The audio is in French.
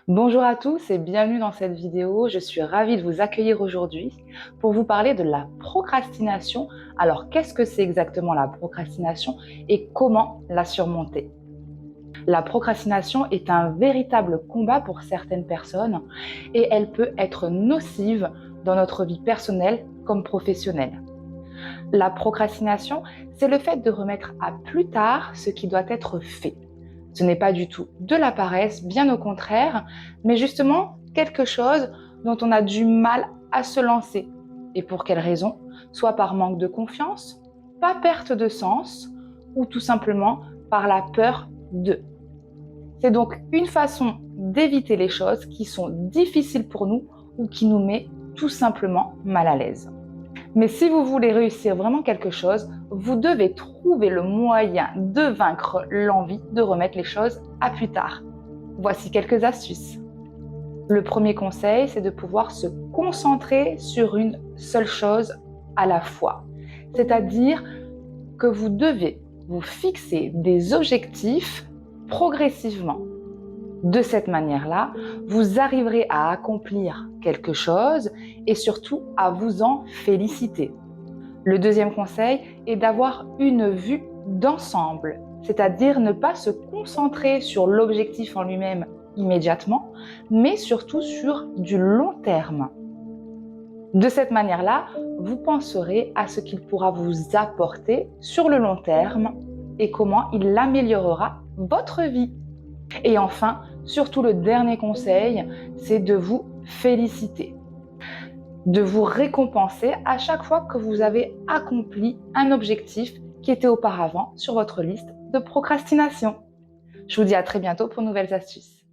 Bonjour à tous et bienvenue dans cette vidéo. Je suis ravie de vous accueillir aujourd'hui pour vous parler de la procrastination. Alors, qu'est-ce que c'est exactement la procrastination et comment la surmonter? La procrastination est un véritable combat pour certaines personnes et elle peut être nocive dans notre vie personnelle comme professionnelle. La procrastination, c'est le fait de remettre à plus tard ce qui doit être fait. Ce n'est pas du tout de la paresse, bien au contraire, mais justement quelque chose dont on a du mal à se lancer. Et pour quelle raison? Soit par manque de confiance, pas perte de sens, ou tout simplement par la peur de. C'est donc une façon d'éviter les choses qui sont difficiles pour nous ou qui nous met tout simplement mal à l'aise. Mais si vous voulez réussir vraiment quelque chose, vous devez trouver le moyen de vaincre l'envie de remettre les choses à plus tard. Voici quelques astuces. Le premier conseil, c'est de pouvoir se concentrer sur une seule chose à la fois. C'est-à-dire que vous devez vous fixer des objectifs progressivement. De cette manière-là, vous arriverez à accomplir quelque chose et surtout à vous en féliciter. Le deuxième conseil est d'avoir une vue d'ensemble, c'est-à-dire ne pas se concentrer sur l'objectif en lui-même immédiatement, mais surtout sur du long terme. De cette manière-là, vous penserez à ce qu'il pourra vous apporter sur le long terme et comment il améliorera votre vie. Et enfin, surtout le dernier conseil, c'est de vous féliciter, de vous récompenser à chaque fois que vous avez accompli un objectif qui était auparavant sur votre liste de procrastination. Je vous dis à très bientôt pour de nouvelles astuces.